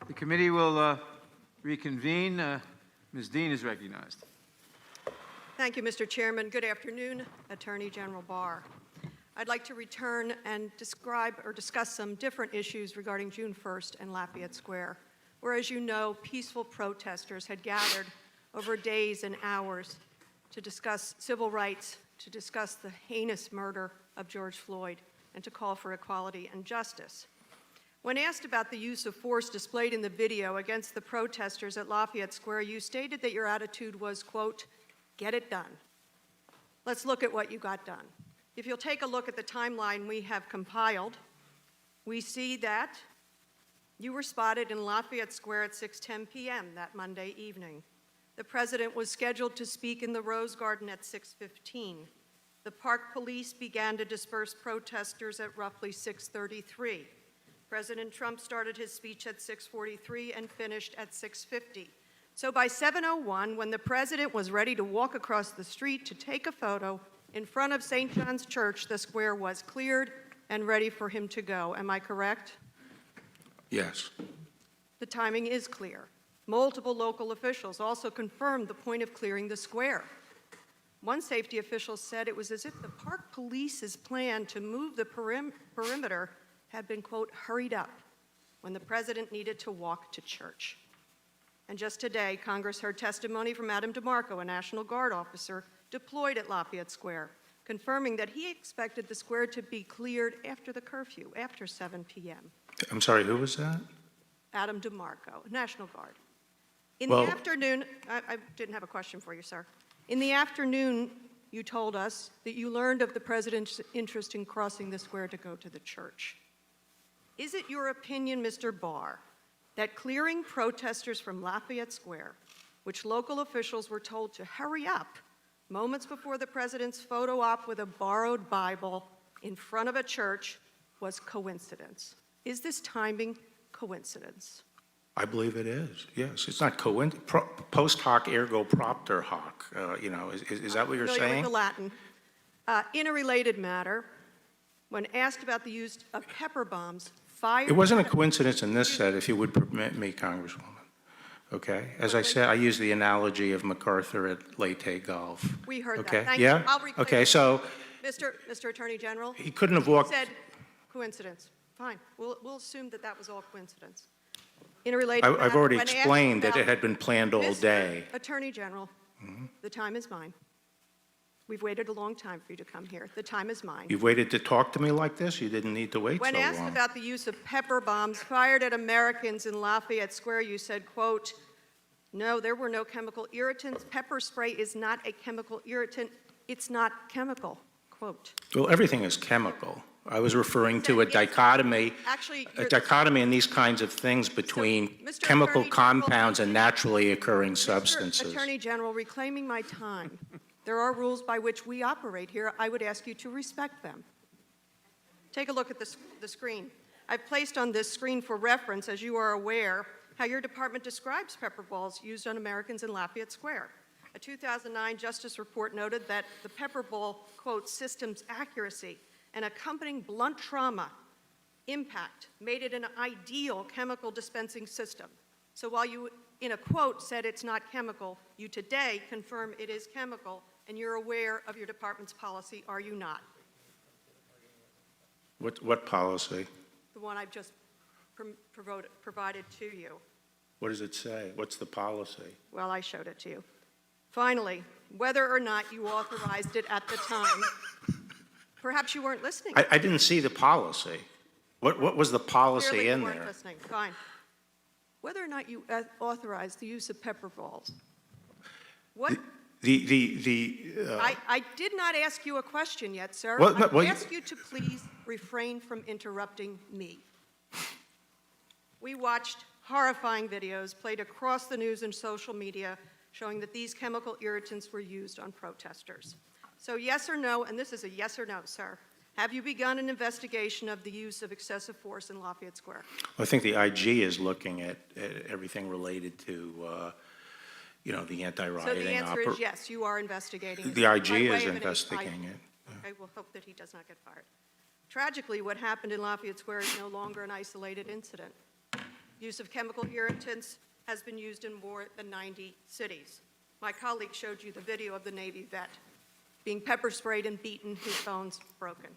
The committee will reconvene. Ms. Dean is recognized. Thank you, Mr. Chairman. Good afternoon, Attorney General Barr. I'd like to return and discuss some different issues regarding June 1st and Lafayette Square, where, as you know, peaceful protesters had gathered over days and hours to discuss civil rights, to discuss the heinous murder of George Floyd, and to call for equality and justice. When asked about the use of force displayed in the video against the protesters at Lafayette Square, you stated that your attitude was, quote, "Get it done." Let's look at what you got done. If you'll take a look at the timeline we have compiled, we see that you were spotted in Lafayette Square at 6:10 p.m. that Monday evening. The president was scheduled to speak in the Rose Garden at 6:15. The park police began to disperse protesters at roughly 6:33. President Trump started his speech at 6:43 and finished at 6:50. So by 7:01, when the president was ready to walk across the street to take a photo in front of St. John's Church, the square was cleared and ready for him to go. Am I correct? Yes. The timing is clear. Multiple local officials also confirmed the point of clearing the square. One safety official said it was as if the park police's plan to move the perimeter had been, quote, hurried up when the president needed to walk to church. And just today, Congress heard testimony from Adam DeMarco, a National Guard officer deployed at Lafayette Square, confirming that he expected the square to be cleared after the curfew, after 7 p.m. I'm sorry, who was that? Adam DeMarco, National Guard. In the afternoon, I didn't have a question for you, sir. In the afternoon, you told us that you learned of the president's interest in crossing the square to go to the church. Is it your opinion, Mr. Barr, that clearing protesters from Lafayette Square, which local officials were told to hurry up moments before the president's photo op with a borrowed Bible in front of a church, was coincidence? Is this timing coincidence? I believe it is, yes. It's not post hoc ergo propter hoc, is that what you're saying? With the Latin. In a related matter, when asked about the use of pepper bombs fired... It wasn't a coincidence in this set, if you would permit me, Congresswoman. Okay? As I said, I use the analogy of MacArthur at Leyte Golf. We heard okay? that. Thank yeah? you. I'll reclaim okay, so... Mr. Attorney General, he couldn't have walked... You said coincidence. Fine. We'll assume that that was all coincidence. In a related matter, I've already explained that it had been planned all day. Attorney General, the time is mine. We've waited a long time for you to come here. The time is mine. You've waited to talk to me like this? You didn't need to wait so long. When asked about the use of pepper bombs fired at Americans in Lafayette Square, you said, quote, "No, there were no chemical irritants. Pepper spray is not a chemical irritant. It's not chemical," quote. Well, everything is chemical. I was referring to a dichotomy, in these kinds of things between chemical compounds and naturally occurring substances. Mr. Attorney General, reclaiming my time, there are rules by which we operate here. I would ask you to respect them. Take a look at the screen. I've placed on this screen for reference, as you are aware, how your department describes pepper balls used on Americans in Lafayette Square. A 2009 Justice report noted that the pepper ball, quote, "system's accuracy and accompanying blunt trauma impact made it an ideal chemical dispensing system." So while you, in a quote, said it's not chemical, you today confirm it is chemical, and you're aware of your department's policy, are you not? What policy? The one I've just provided to you. What does it say? What's the policy? Well, I showed it to you. Finally, whether or not you authorized it at the time, perhaps you weren't listening. I didn't see the policy. What was the policy Clearly in you weren't there? listening. Fine. Whether or not you authorized the use of pepper balls. What? I did not ask you a question yet, sir. I ask you to please refrain from interrupting me. We watched horrifying videos played across the news and social media showing that these chemical irritants were used on protesters. So yes or no, and this is a yes or no, sir, have you begun an investigation of the use of excessive force in Lafayette Square? Well, I think the IG is looking at everything related to, the anti-rioting. So the answer is yes, you are investigating. The IG is investigating it. I will hope that he does not get fired. Tragically, what happened in Lafayette Square is no longer an isolated incident. Use of chemical irritants has been used in more than 90 cities. My colleague showed you the video of the Navy vet being pepper sprayed and beaten, his bones broken.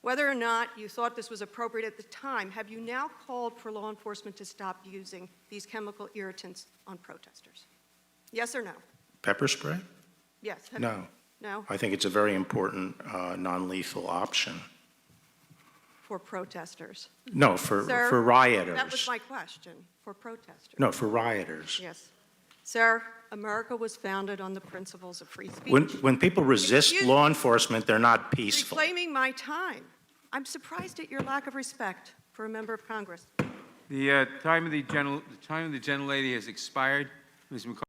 Whether or not you thought this was appropriate at the time, have you now called for law enforcement to stop using these chemical irritants on protesters? Yes or no? Pepper spray? Yes. No. No? I think it's a very important non-lethal option. For protesters? No, Sir, for rioters. That was my question, for protesters. No, for rioters. Yes. Sir, America was founded on the principles of free speech. When people resist Excuse law me. enforcement, they're not peaceful. Reclaiming my time. I'm surprised at your lack of respect for a member of Congress. The time of the gentlelady has expired. Ms. McCarthy.